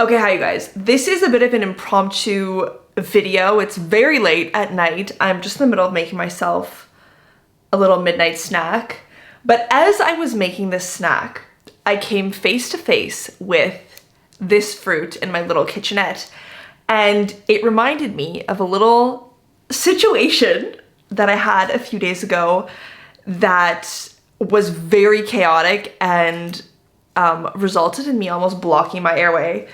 Okay, hi you guys. This is a bit of an impromptu video. It's very late at night. I'm just in the middle of making myself a little midnight snack. But as I was making this snack, I came face to face with this fruit in my little kitchenette. And it reminded me of a little situation that I had a few days ago that was very chaotic and resulted in me almost blocking my airway.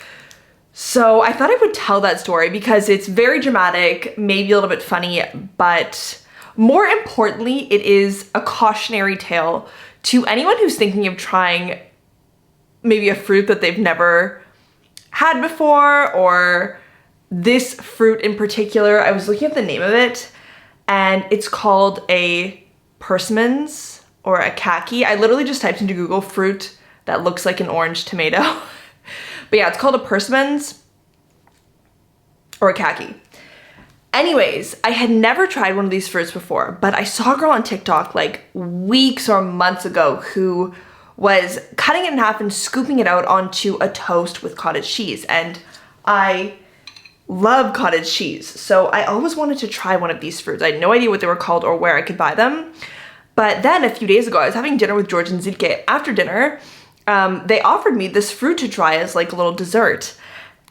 So I thought I would tell that story because it's very dramatic, maybe a little bit funny, but more importantly, it is a cautionary tale to anyone who's thinking of trying maybe a fruit that they've never had before, or this fruit in particular. I was looking at the name of it and it's called a persimmons or a kaki. I literally just typed into Google fruit that looks like an orange tomato. But yeah, it's called a persimmons or a kaki. Anyways, I had never tried one of these fruits before, but I saw a girl on TikTok like weeks or months ago who was cutting it in half and scooping it out onto a toast with cottage cheese. And I love cottage cheese, so I always wanted to try one of these fruits. I had no idea what they were called or where I could buy them. But then a few days ago, I was having dinner with George and Zidke. After dinner, they offered me this fruit to try as like a little dessert.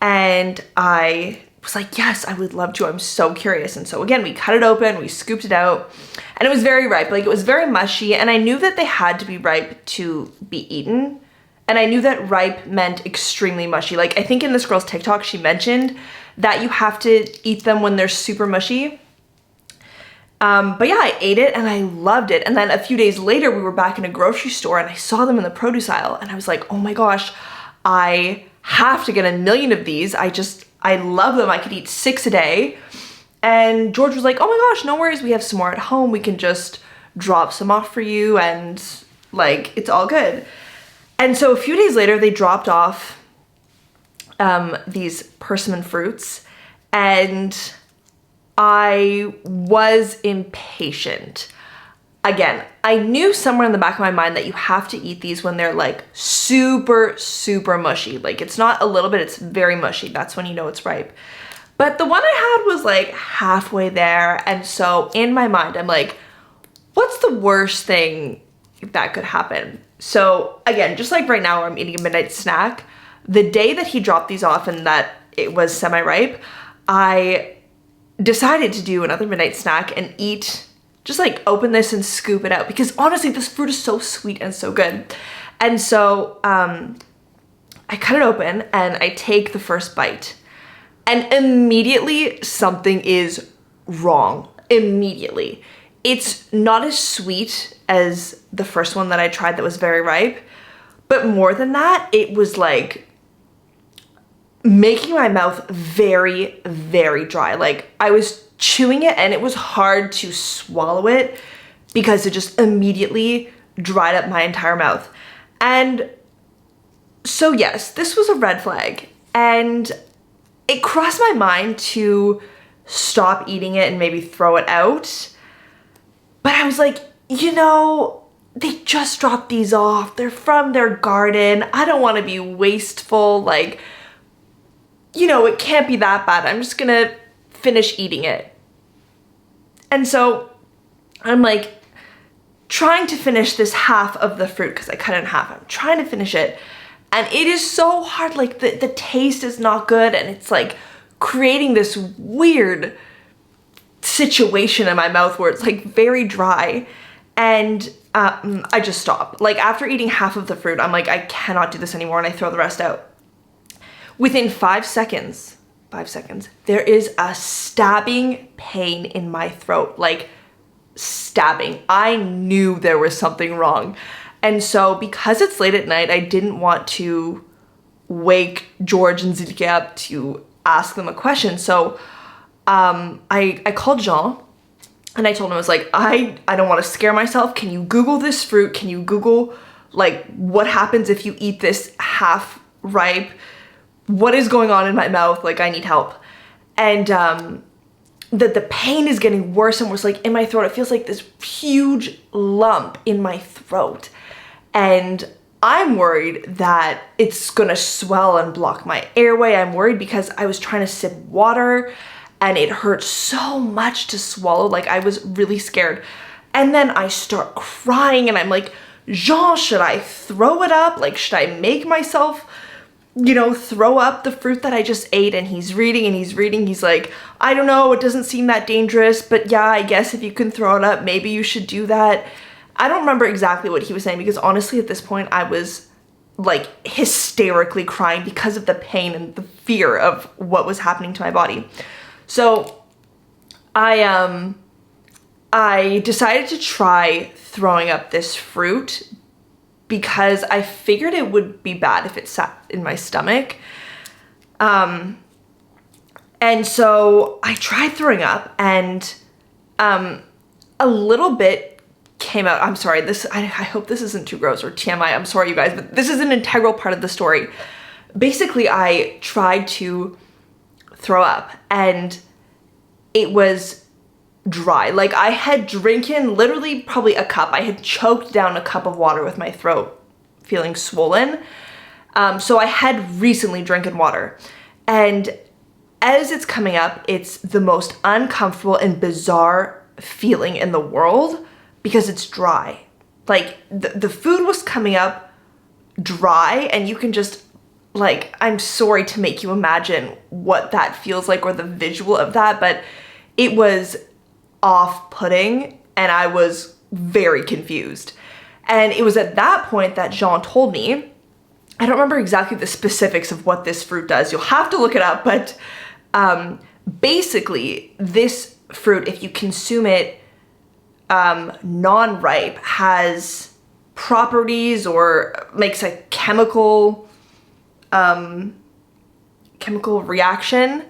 And I was like, yes, I would love to. I'm so curious. And so again, we cut it open, we scooped it out, and it was very ripe. Like, it was very mushy, and I knew that they had to be ripe to be eaten. And I knew that ripe meant extremely mushy. Like, I think in this girl's TikTok, she mentioned that you have to eat them when they're super mushy. But yeah, I ate it and I loved it. And then a few days later, we were back in a grocery store and I saw them in the produce aisle and I was like, oh my gosh, I have to get a million of these. I love them. I could eat 6 a day. And George was like, oh my gosh, no worries. We have some more at home. We can just drop some off for you and like, it's all good. And so a few days later, they dropped off these persimmon fruits, and I was impatient. Again, I knew somewhere in the back of my mind that you have to eat these when they're like super, super mushy. Like, it's not a little bit, it's very mushy. That's when you know it's ripe. But the one I had was like halfway there. And so in my mind, I'm like, what's the worst thing that could happen? So again, just like right now where I'm eating a midnight snack, the day that he dropped these off and that it was semi-ripe, I decided to do another midnight snack and eat, just like open this and scoop it out, because honestly, this fruit is so sweet and so good. And so I cut it open and I take the first bite, and immediately something is wrong. Immediately. It's not as sweet as the first one that I tried that was very ripe, but more than that, it was like making my mouth very, very dry. Like, I was chewing it and it was hard to swallow it because it just immediately dried up my entire mouth. And so yes, this was a red flag, and it crossed my mind to stop eating it and maybe throw it out. But I was like, you know, they just dropped these off. They're from their garden. I don't want to be wasteful. Like, you know, it can't be that bad. I'm just gonna finish eating it. And so I'm like trying to finish this half of the fruit because I cut it in half. I'm trying to finish it. And it is so hard. Like, the taste is not good. And it's like creating this weird situation in my mouth where it's like very dry. And I just stop. Like, after eating half of the fruit, I'm like, I cannot do this anymore. And I throw the rest out. Within 5 seconds, there is a stabbing pain in my throat, like stabbing. I knew there was something wrong. And so because it's late at night, I didn't want to wake George and Zidke up to ask them a question. So I called Jean and I told him, I was like, I don't want to scare myself. Can you Google this fruit? Can you Google like what happens if you eat this half ripe? What is going on in my mouth? Like, I need help. And the pain is getting worse and worse. Like, in my throat, it feels like this huge lump in my throat. And I'm worried that it's gonna swell and block my airway. I'm worried because I was trying to sip water and it hurt so much to swallow. Like, I was really scared. And then I start crying and I'm like, Jean, should I throw it up? Like, should I make myself, you know, throw up the fruit that I just ate? And he's reading and he's reading. He's like, I don't know, it doesn't seem that dangerous, but yeah, I guess if you can throw it up, maybe you should do that. I don't remember exactly what he was saying because honestly at this point I was like hysterically crying because of the pain and the fear of what was happening to my body. So I decided to try throwing up this fruit because I figured it would be bad if it sat in my stomach. And so I tried throwing up and a little bit came out. I'm sorry, I hope this isn't too gross or TMI. I'm sorry, you guys, but this is an integral part of the story. Basically, I tried to throw up and it was dry. Like, I had drinking literally probably a cup. I had choked down a cup of water with my throat feeling swollen. So I had recently drinking water. And as it's coming up, it's the most uncomfortable and bizarre feeling in the world because it's dry. Like, the food was coming up dry and you can just, like, I'm sorry to make you imagine what that feels like or the visual of that, but it was off-putting and I was very confused. And it was at that point that Jean told me, I don't remember exactly the specifics of what this fruit does. You'll have to look it up, but basically this fruit, if you consume it non-ripe, has properties or makes a chemical reaction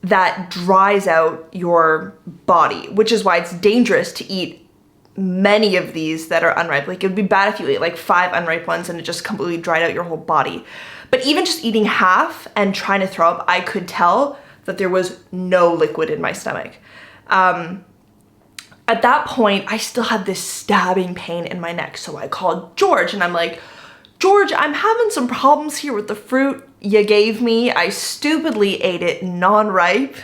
that dries out your body, which is why it's dangerous to eat many of these that are unripe. Like, it would be bad if you ate like 5 unripe ones and it just completely dried out your whole body. But even just eating half and trying to throw up, I could tell that there was no liquid in my stomach. At that point, I still had this stabbing pain in my neck. So I called George and I'm like, George, I'm having some problems here with the fruit you gave me. I stupidly ate it non-ripe.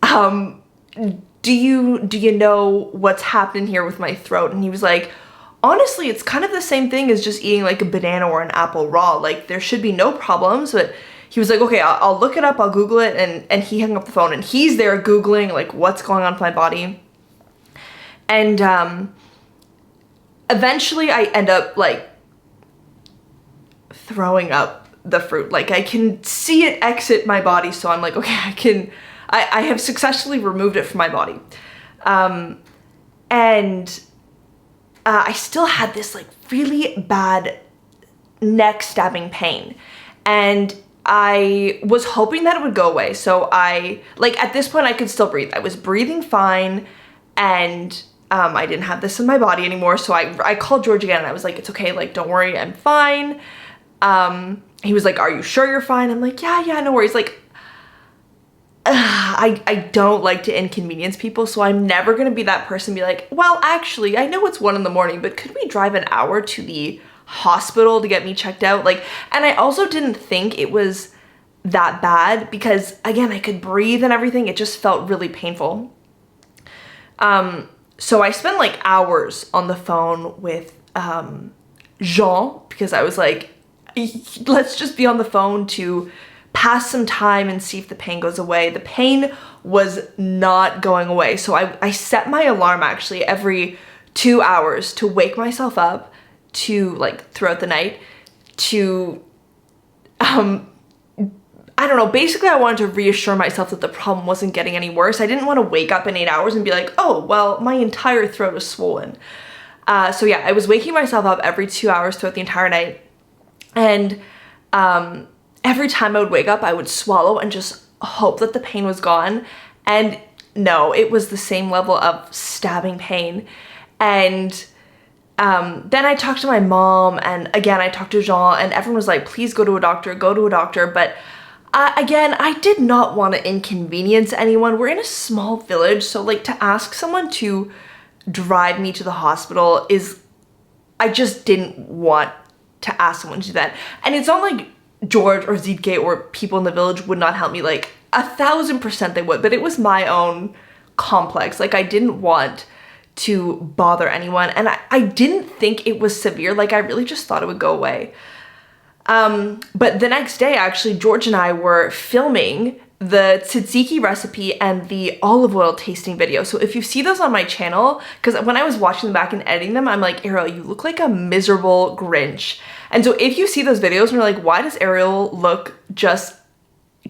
Do you know what's happening here with my throat? And he was like, honestly, it's kind of the same thing as just eating like a banana or an apple raw. Like, there should be no problems. But he was like, okay, I'll look it up. I'll Google it. And he hung up the phone and he's there Googling like what's going on with my body. And eventually I end up like throwing up the fruit. Like, I can see it exit my body. So I'm like, okay, I have successfully removed it from my body. And I still had this like really bad neck stabbing pain. And I was hoping that it would go away. So at this point I could still breathe. I was breathing fine and I didn't have this in my body anymore. So I called George again and I was like, it's okay, like, don't worry, I'm fine. He was like, are you sure you're fine? I'm like, yeah, no worries. Like, I don't like to inconvenience people, so I'm never gonna be that person be like, well, actually, I know it's 1 a.m, but could we drive an hour to the hospital to get me checked out? Like, and I also didn't think it was that bad because, again, I could breathe and everything. It just felt really painful. So I spent like hours on the phone with Jean because I was like, let's just be on the phone to pass some time and see if the pain goes away. The pain was not going away. So I set my alarm actually every 2 hours to wake myself up to, like, throughout the night to, I don't know, basically I wanted to reassure myself that the problem wasn't getting any worse. I didn't want to wake up in 8 hours and be like, oh, well, my entire throat is swollen. So yeah, I was waking myself up every 2 hours throughout the entire night. And every time I would wake up, I would swallow and just hope that the pain was gone. And no, it was the same level of stabbing pain. And then I talked to my mom, and again, I talked to Jean, and everyone was like, please go to a doctor, go to a doctor. But again, I did not want to inconvenience anyone. We're in a small village, so like to ask someone to drive me to the hospital I just didn't want to ask someone to do that. And it's not like George or Zidke or people in the village would not help me. Like 1,000% they would, but it was my own complex. Like I didn't want to bother anyone, and I didn't think it was severe. Like I really just thought it would go away. But the next day, actually, George and I were filming the tzatziki recipe and the olive oil tasting video. So if you see those on my channel, because when I was watching them back and editing them, I'm like, Arielle, you look like a miserable Grinch. And so if you see those videos and you're like, why does Arielle look just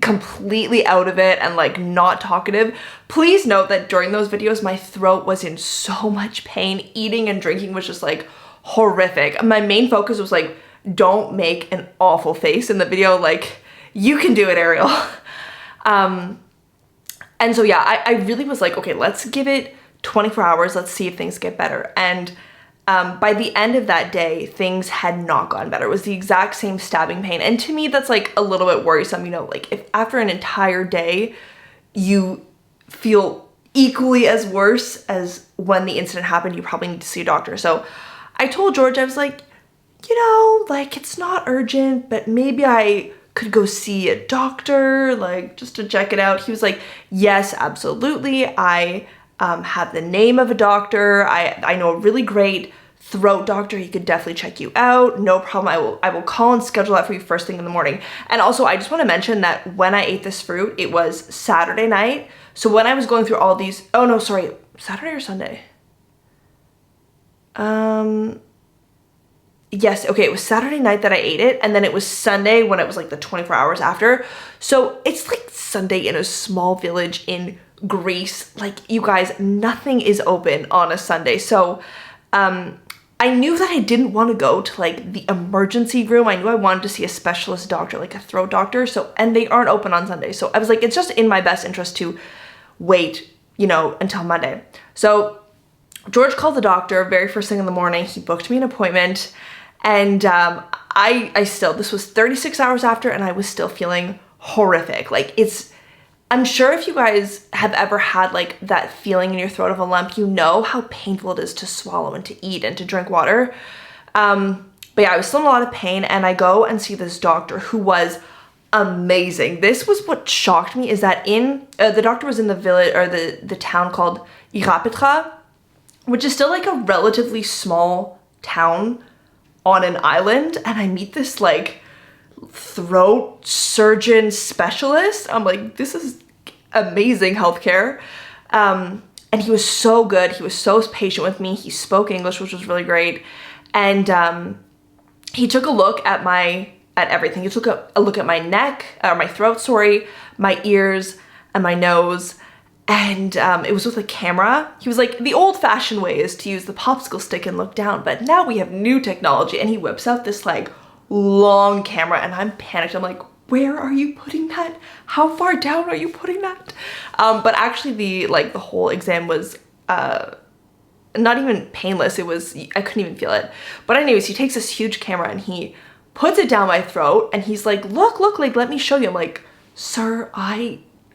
completely out of it and like not talkative, please note that during those videos, my throat was in so much pain. Eating and drinking was just like horrific. My main focus was like, don't make an awful face in the video. Like, you can do it, Arielle. And so yeah, I really was like, okay, let's give it 24 hours. Let's see if things get better. And by the end of that day, things had not gotten better. It was the exact same stabbing pain. And to me, that's like a little bit worrisome. You know, like if after an entire day, you feel equally as worse as when the incident happened, you probably need to see a doctor. So I told George, I was like, you know, like it's not urgent, but maybe I could go see a doctor, like just to check it out. He was like, yes, absolutely. I have the name of a doctor. I know a really great throat doctor. He could definitely check you out. No problem. I will call and schedule that for you first thing in the morning. And also, I just want to mention that when I ate this fruit, it was Saturday night. So when I was going through all these, oh no, sorry, Saturday or Sunday? Yes, okay, it was Saturday night that I ate it, and then it was Sunday when it was like the 24 hours after. So it's like Sunday in a small village in Greece. Like, you guys, nothing is open on a Sunday. So I knew that I didn't want to go to like the emergency room. I knew I wanted to see a specialist doctor, like a throat doctor. So, and they aren't open on Sunday. So I was like, it's just in my best interest to wait, you know, until Monday. So George called the doctor very first thing in the morning. He booked me an appointment. And I still, this was 36 hours after, and I was still feeling horrific. Like I'm sure if you guys have ever had like that feeling in your throat of a lump, you know how painful it is to swallow and to eat and to drink water. But yeah, I was still in a lot of pain, and I go and see this doctor who was amazing. This was what shocked me, is that the doctor was in the village, or the town called Irapetra, which is still like a relatively small town on an island, and I meet this like throat surgeon specialist. I'm like, this is amazing healthcare. And he was so good. He was so patient with me. He spoke English, which was really great. And he took a look at everything. He took a look at my neck, or my throat, sorry, my ears, and my nose. And it was with a camera. He was like, the old-fashioned way is to use the popsicle stick and look down, but now we have new technology. And he whips out this like long camera, and I'm panicked. I'm like, where are you putting that? How far down are you putting that? But actually the whole exam was not even painless. It was, I couldn't even feel it. But anyways, he takes this huge camera and he puts it down my throat, and he's like, look, like, let me show you. I'm like, sir,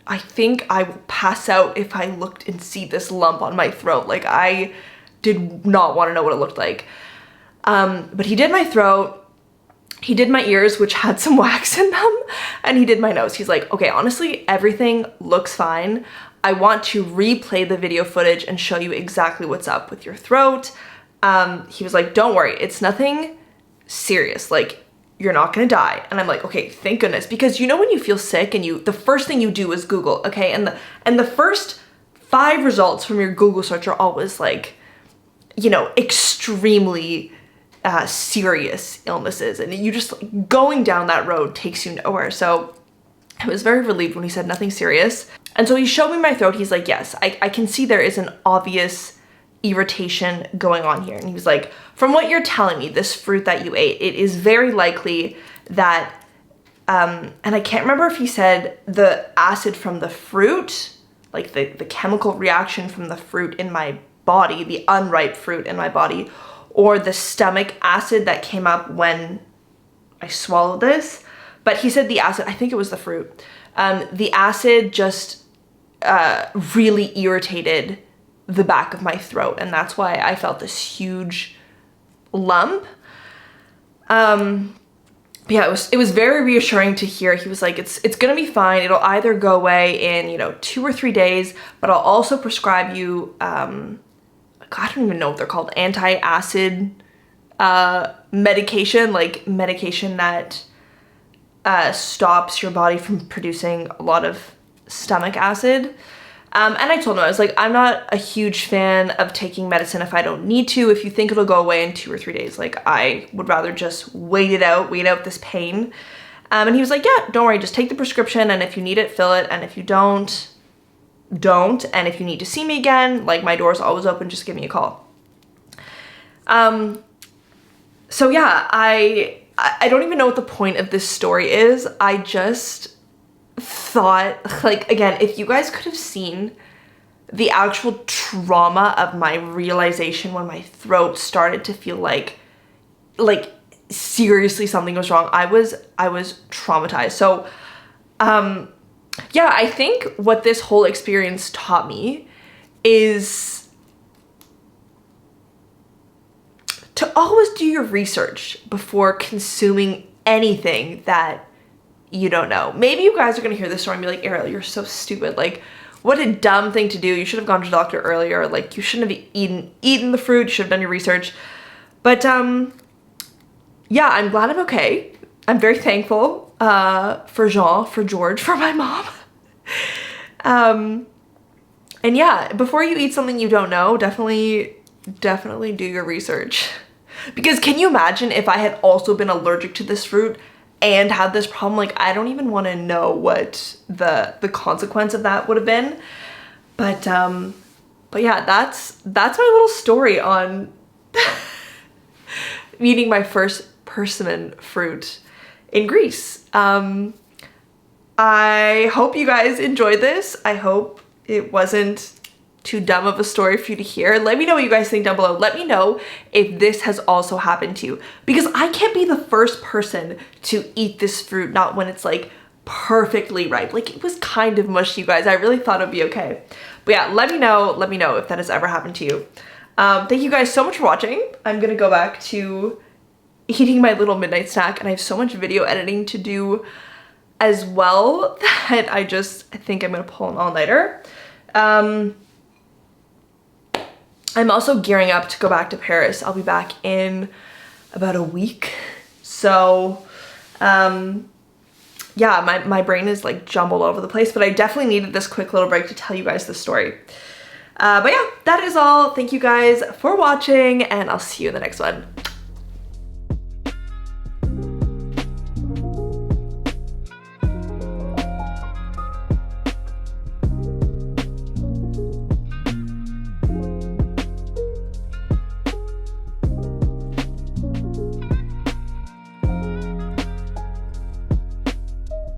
I think I will pass out if I looked and see this lump on my throat. Like, I did not want to know what it looked like. But he did my throat, he did my ears, which had some wax in them, and he did my nose. He's like, okay, honestly, everything looks fine. I want to replay the video footage and show you exactly what's up with your throat. He was like, don't worry, it's nothing serious. Like, you're not gonna die. And I'm like, okay, thank goodness. Because you know when you feel sick and the first thing you do is Google, okay? And the first 5 results from your Google search are always like, you know, extremely serious illnesses. And you just, going down that road takes you nowhere. So I was very relieved when he said nothing serious. And so he showed me my throat. He's like, yes, I can see there is an obvious irritation going on here. And he was like, from what you're telling me, this fruit that you ate, it is very likely that, and I can't remember if he said the acid from the fruit, like the chemical reaction from the fruit in my body, the unripe fruit in my body, or the stomach acid that came up when I swallowed this. But he said the acid, I think it was the fruit. The acid just really irritated the back of my throat, and that's why I felt this huge lump. But yeah, it was very reassuring to hear. He was like, it's gonna be fine. It'll either go away in, you know, 2 or 3 days, but I'll also prescribe you, I don't even know what they're called, anti-acid medication, like medication that stops your body from producing a lot of stomach acid. And I told him, I was like, I'm not a huge fan of taking medicine if I don't need to. If you think it'll go away in 2 or 3 days, like I would rather just wait out this pain. And he was like, yeah, don't worry, just take the prescription, and if you need it, fill it, and if you don't. And if you need to see me again, like my door's always open, just give me a call. So yeah, I don't even know what the point of this story is. I just thought, like, again, if you guys could have seen the actual trauma of my realization when my throat started to feel like seriously something was wrong, I was traumatized. So yeah, I think what this whole experience taught me is to always do your research before consuming anything that you don't know. Maybe you guys are gonna hear this story and be like, Arielle, you're so stupid. Like, what a dumb thing to do. You should have gone to the doctor earlier. Like, you shouldn't have eaten the fruit. You should have done your research. But yeah, I'm glad I'm okay. I'm very thankful for George, for my mom. And yeah, before you eat something you don't know, definitely do your research. Because can you imagine if I had also been allergic to this fruit and had this problem? Like, I don't even want to know what the consequence of that would have been. But yeah, that's my little story on eating my first persimmon fruit in Greece. I hope you guys enjoyed this. I hope it wasn't too dumb of a story for you to hear. Let me know what you guys think down below. Let me know if this has also happened to you, because I can't be the first person to eat this fruit, not when it's like perfectly ripe. Like, it was kind of mushy, you guys. I really thought it'd be okay. But yeah, let me know if that has ever happened to you. Thank you guys so much for watching. I'm gonna go back to eating my little midnight snack, and I have so much video editing to do as well that I think I'm gonna pull an all-nighter. I'm also gearing up to go back to Paris. I'll be back in about a week. So yeah, my brain is like jumbled over the place, but I definitely needed this quick little break to tell you guys this story. But yeah, that is all. Thank you guys for watching, and I'll see you in the next one.